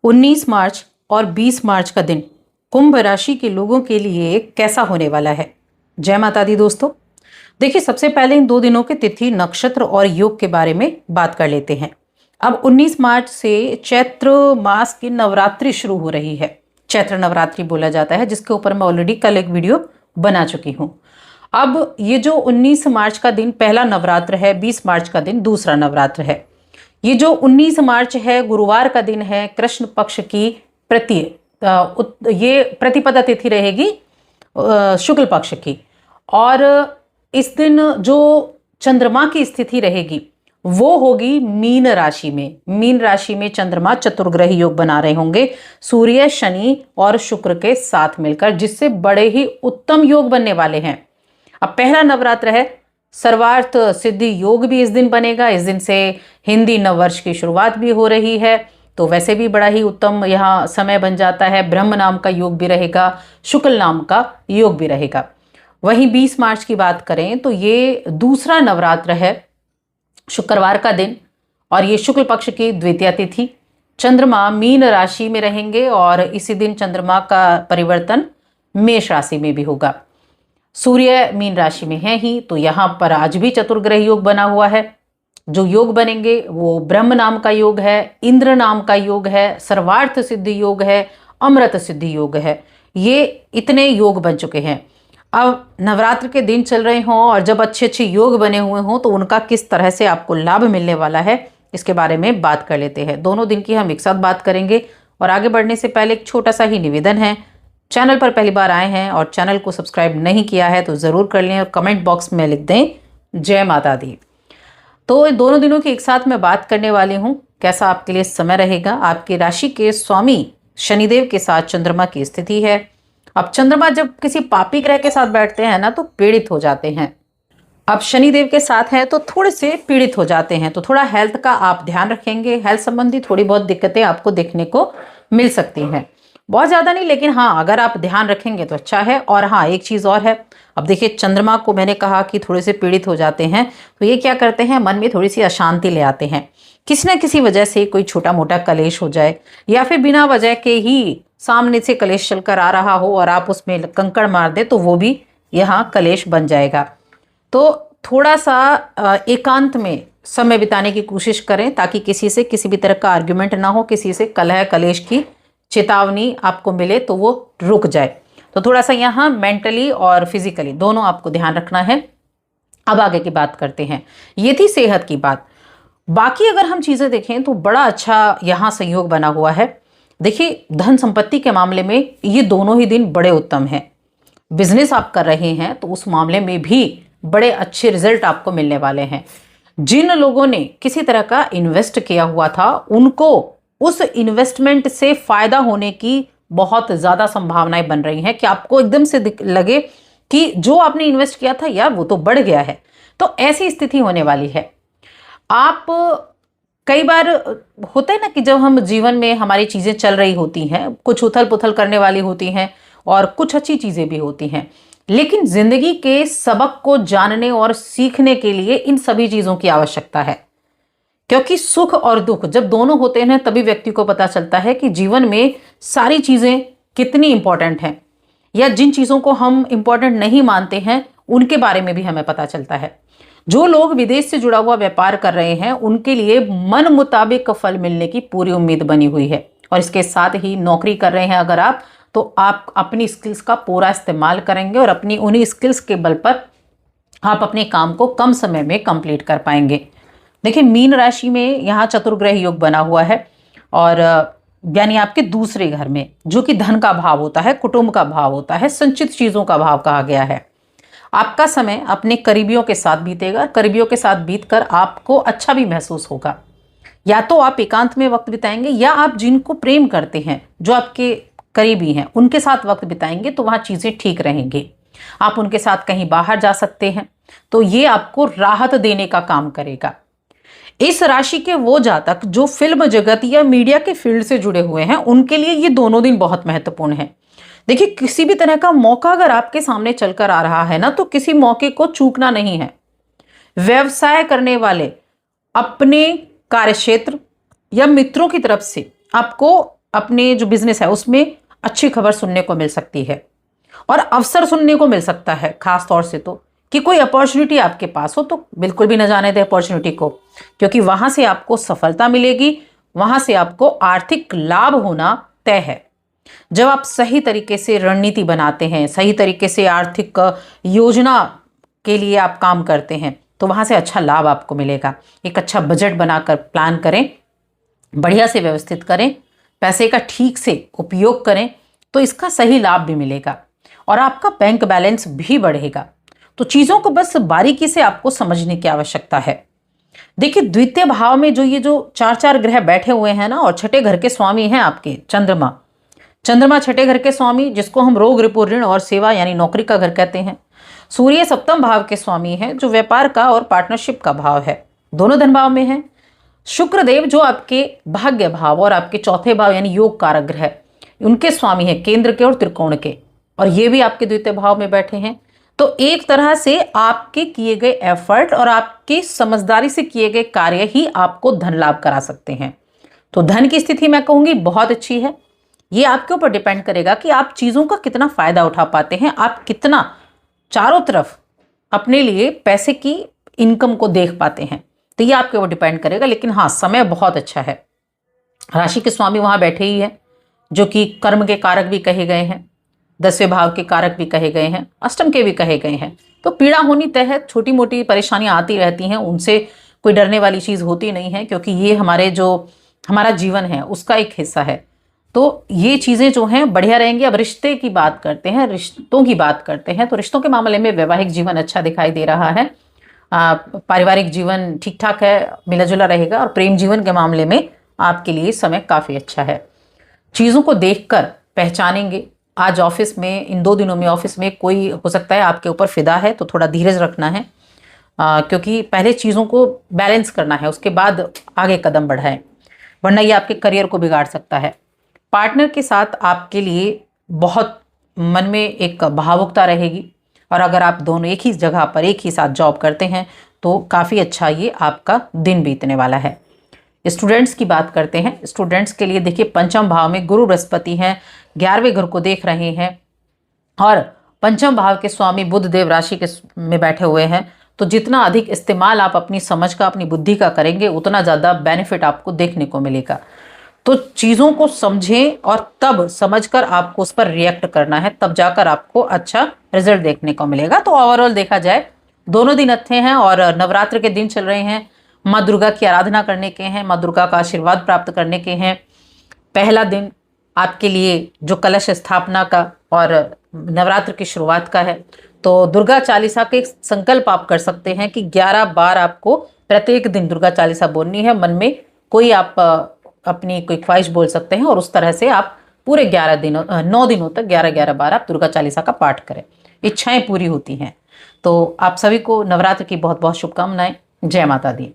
19 मार्च और 20 मार्च का दिन कुंभ राशि के लोगों के लिए कैसा होने वाला है। जय माता दी दोस्तों। देखिए, सबसे पहले इन 2 दिनों के तिथि, नक्षत्र और योग के बारे में बात कर लेते हैं। अब 19 मार्च से चैत्र मास की नवरात्रि शुरू हो रही है। चैत्र नवरात्रि बोला जाता है, जिसके ऊपर मैं ऑलरेडी कल एक वीडियो बना चुकी हूं। अब ये जो 19 मार्च का दिन पहला नवरात्र है, 20 मार्च का दिन दूसरा नवरात्र है। ये जो 19 मार्च है, गुरुवार का दिन है, कृष्ण पक्ष की ये प्रतिपदा तिथि रहेगी शुक्ल पक्ष की। और इस दिन जो चंद्रमा की स्थिति रहेगी वो होगी मीन राशि में। मीन राशि में चंद्रमा चतुर्ग्रह योग बना रहे होंगे सूर्य, शनि और शुक्र के साथ मिलकर, जिससे बड़े ही उत्तम योग बनने वाले हैं। अब पहला नवरात्र है, सर्वार्थ सिद्धि योग भी इस दिन बनेगा। इस दिन से हिंदी नववर्ष की शुरुआत भी हो रही है, तो वैसे भी बड़ा ही उत्तम यहाँ समय बन जाता है। ब्रह्म नाम का योग भी रहेगा, शुक्ल नाम का योग भी रहेगा। वहीं 20 मार्च की बात करें तो ये दूसरा नवरात्र है, शुक्रवार का दिन, और ये शुक्ल पक्ष की द्वितीया तिथि। चंद्रमा मीन राशि में रहेंगे और इसी दिन चंद्रमा का परिवर्तन मेष राशि में भी होगा। सूर्य मीन राशि में है ही, तो यहाँ पर आज भी चतुर्ग्रह योग बना हुआ है। जो योग बनेंगे वो ब्रह्म नाम का योग है, इंद्र नाम का योग है, सर्वार्थ सिद्धि योग है, अमृत सिद्धि योग है। ये इतने योग बन चुके हैं। अब नवरात्र के दिन चल रहे हों और जब अच्छे अच्छे योग बने हुए हों तो उनका किस तरह से आपको लाभ मिलने वाला है, इसके बारे में बात कर लेते हैं। दोनों दिन की हम एक साथ बात करेंगे। और आगे बढ़ने से पहले एक छोटा सा ही निवेदन है, चैनल पर पहली बार आए हैं और चैनल को सब्सक्राइब नहीं किया है तो ज़रूर कर लें और कमेंट बॉक्स में लिख दें जय माता दी। तो दोनों दिनों की एक साथ मैं बात करने वाली हूँ, कैसा आपके लिए समय रहेगा। आपकी राशि के स्वामी शनिदेव के साथ चंद्रमा की स्थिति है। अब चंद्रमा जब किसी पापी ग्रह के साथ बैठते हैं ना तो पीड़ित हो जाते हैं। अब शनिदेव के साथ हैं तो थोड़े से पीड़ित हो जाते हैं, तो थोड़ा हेल्थ का आप ध्यान रखेंगे। हेल्थ संबंधी थोड़ी बहुत दिक्कतें आपको देखने को मिल सकती हैं, बहुत ज़्यादा नहीं, लेकिन हाँ अगर आप ध्यान रखेंगे तो अच्छा है। और हाँ, एक चीज़ और है। अब देखिए, चंद्रमा को मैंने कहा कि थोड़े से पीड़ित हो जाते हैं, तो ये क्या करते हैं, मन में थोड़ी सी अशांति ले आते हैं। किसी न किसी वजह से कोई छोटा मोटा कलेश हो जाए, या फिर बिना वजह के ही सामने से कलेश चलकर आ रहा हो और आप उसमें कंकड़ मार दे, तो वो भी यहाँ कलेश बन जाएगा। तो थोड़ा सा एकांत में समय बिताने की कोशिश करें, ताकि किसी से किसी भी तरह का आर्ग्यूमेंट ना हो, किसी से कलह कलेश की चेतावनी आपको मिले तो वो रुक जाए। तो थोड़ा सा यहाँ मेंटली और फिजिकली दोनों आपको ध्यान रखना है। अब आगे की बात करते हैं। ये थी सेहत की बात। बाकी अगर हम चीज़ें देखें तो बड़ा अच्छा यहाँ संयोग बना हुआ है। देखिए, धन संपत्ति के मामले में ये दोनों ही दिन बड़े उत्तम हैं। बिजनेस आप कर रहे हैं तो उस मामले में भी बड़े अच्छे रिजल्ट आपको मिलने वाले हैं। जिन लोगों ने किसी तरह का इन्वेस्ट किया हुआ था, उनको उस इन्वेस्टमेंट से फायदा होने की बहुत ज़्यादा संभावनाएं बन रही हैं कि आपको एकदम से लगे कि जो आपने इन्वेस्ट किया था यार वो तो बढ़ गया है। तो ऐसी स्थिति होने वाली है। आप कई बार होता है ना कि जब हम जीवन में हमारी चीज़ें चल रही होती हैं, कुछ उथल पुथल करने वाली होती हैं और कुछ अच्छी चीज़ें भी होती हैं, लेकिन ज़िंदगी के सबक को जानने और सीखने के लिए इन सभी चीज़ों की आवश्यकता है। क्योंकि सुख और दुख जब दोनों होते हैं तभी व्यक्ति को पता चलता है कि जीवन में सारी चीज़ें कितनी इंपॉर्टेंट हैं, या जिन चीज़ों को हम इंपॉर्टेंट नहीं मानते हैं उनके बारे में भी हमें पता चलता है। जो लोग विदेश से जुड़ा हुआ व्यापार कर रहे हैं उनके लिए मन मुताबिक फल मिलने की पूरी उम्मीद बनी हुई है। और इसके साथ ही नौकरी कर रहे हैं अगर आप, तो आप अपनी स्किल्स का पूरा इस्तेमाल करेंगे और अपनी उन्हीं स्किल्स के बल पर आप अपने काम को कम समय में कंप्लीट कर पाएंगे। देखिए, मीन राशि में यहाँ चतुर्ग्रह योग बना हुआ है, और यानी आपके दूसरे घर में, जो कि धन का भाव होता है, कुटुंब का भाव होता है, संचित चीज़ों का भाव कहा गया है। आपका समय अपने करीबियों के साथ बीतेगा। करीबियों के साथ बीतकर आपको अच्छा भी महसूस होगा। या तो आप एकांत में वक्त बिताएंगे, या आप जिनको प्रेम करते हैं, जो आपके करीबी हैं, उनके साथ वक्त बिताएंगे तो वहाँ चीज़ें ठीक रहेंगी। आप उनके साथ कहीं बाहर जा सकते हैं, तो ये आपको राहत देने का काम करेगा। इस राशि के वो जातक जो फिल्म जगत या मीडिया के फील्ड से जुड़े हुए हैं, उनके लिए ये दोनों दिन बहुत महत्वपूर्ण है। देखिए, किसी भी तरह का मौका अगर आपके सामने चलकर आ रहा है ना, तो किसी मौके को चूकना नहीं है। व्यवसाय करने वाले अपने कार्यक्षेत्र या मित्रों की तरफ से आपको अपने जो बिजनेस है उसमें अच्छी खबर सुनने को मिल सकती है और अवसर सुनने को मिल सकता है। खास तौर से तो कि कोई अपॉर्चुनिटी आपके पास हो तो बिल्कुल भी न जाने दें अपॉर्चुनिटी को, क्योंकि वहां से आपको सफलता मिलेगी, वहां से आपको आर्थिक लाभ होना तय है। जब आप सही तरीके से रणनीति बनाते हैं, सही तरीके से आर्थिक योजना के लिए आप काम करते हैं, तो वहां से अच्छा लाभ आपको मिलेगा। एक अच्छा बजट बनाकर प्लान करें, बढ़िया से व्यवस्थित करें, पैसे का ठीक से उपयोग करें, तो इसका सही लाभ भी मिलेगा और आपका बैंक बैलेंस भी बढ़ेगा। तो चीजों को बस बारीकी से आपको समझने की आवश्यकता है। देखिए, द्वितीय भाव में जो ये जो चार चार ग्रह बैठे हुए हैं ना, और छठे घर के स्वामी हैं आपके चंद्रमा। चंद्रमा छठे घर के स्वामी, जिसको हम रोग, रिपु, ऋण और सेवा यानी नौकरी का घर कहते हैं। सूर्य सप्तम भाव के स्वामी है, जो व्यापार का और पार्टनरशिप का भाव है, दोनों धन भाव में है। शुक्र देव जो आपके भाग्य भाव और आपके चौथे भाव यानी योग कारक ग्रह, उनके स्वामी है केंद्र के और त्रिकोण के, और ये भी आपके द्वितीय भाव में बैठे हैं। तो एक तरह से आपके किए गए एफर्ट और आपकी समझदारी से किए गए कार्य ही आपको धन लाभ करा सकते हैं। तो धन की स्थिति मैं कहूंगी बहुत अच्छी है। ये आपके ऊपर डिपेंड करेगा कि आप चीजों का कितना फायदा उठा पाते हैं, आप कितना चारों तरफ अपने लिए पैसे की इनकम को देख पाते हैं। तो ये आपके ऊपर डिपेंड करेगा, लेकिन हाँ, समय बहुत अच्छा है। राशि के स्वामी वहां बैठे ही है, जो कि कर्म के कारक भी कहे गए हैं, 10वें भाव के कारक भी कहे गए हैं, अष्टम के भी कहे गए हैं। तो पीड़ा होनी तय है, छोटी मोटी परेशानियां आती रहती हैं, उनसे कोई डरने वाली चीज होती नहीं है, क्योंकि ये हमारा जीवन है उसका एक हिस्सा है। तो ये चीजें जो हैं बढ़िया रहेंगी। अब रिश्ते की बात करते हैं, रिश्तों की बात करते हैं। तो रिश्तों के मामले में वैवाहिक जीवन अच्छा दिखाई दे रहा है, पारिवारिक जीवन ठीक ठाक है, मिला जुला रहेगा। और प्रेम जीवन के मामले में आपके लिए समय काफी अच्छा है। चीजों को देखकर पहचानेंगे। आज ऑफिस में, इन 2 दिनों में ऑफिस में कोई हो सकता है आपके ऊपर फिदा है, तो थोड़ा धीरज रखना है, क्योंकि पहले चीज़ों को बैलेंस करना है, उसके बाद आगे कदम बढ़ाएं, वरना ये आपके करियर को बिगाड़ सकता है। पार्टनर के साथ आपके लिए बहुत मन में एक भावुकता रहेगी, और अगर आप दोनों एक ही जगह पर एक ही साथ जॉब करते हैं तो काफ़ी अच्छा ये आपका दिन बीतने वाला है। स्टूडेंट्स की बात करते हैं। स्टूडेंट्स के लिए देखिए, पंचम भाव में गुरु बृहस्पति हैं, 11वें घर को देख रहे हैं, और पंचम भाव के स्वामी बुध देव राशि के में बैठे हुए हैं। तो जितना अधिक इस्तेमाल आप अपनी समझ का, अपनी बुद्धि का करेंगे, उतना ज़्यादा बेनिफिट आपको देखने को मिलेगा। तो चीज़ों को समझें और तब समझकर आपको उस पर रिएक्ट करना है, तब जाकर आपको अच्छा रिजल्ट देखने को मिलेगा। तो ओवरऑल देखा जाए, दोनों दिन अच्छे हैं और नवरात्र के दिन चल रहे हैं, माँ दुर्गा की आराधना करने के हैं, माँ दुर्गा का आशीर्वाद प्राप्त करने के हैं। पहला दिन आपके लिए जो कलश स्थापना का और नवरात्र की शुरुआत का है, तो दुर्गा चालीसा के संकल्प आप कर सकते हैं कि 11 बार आपको प्रत्येक दिन दुर्गा चालीसा बोलनी है। मन में कोई आप अपनी कोई ख्वाहिश बोल सकते हैं, और उस तरह से आप पूरे 9 दिनों तक 11-11 बार आप दुर्गा चालीसा का पाठ करें, इच्छाएं पूरी होती हैं। तो आप सभी को नवरात्र की बहुत बहुत शुभकामनाएं। जय माता दी।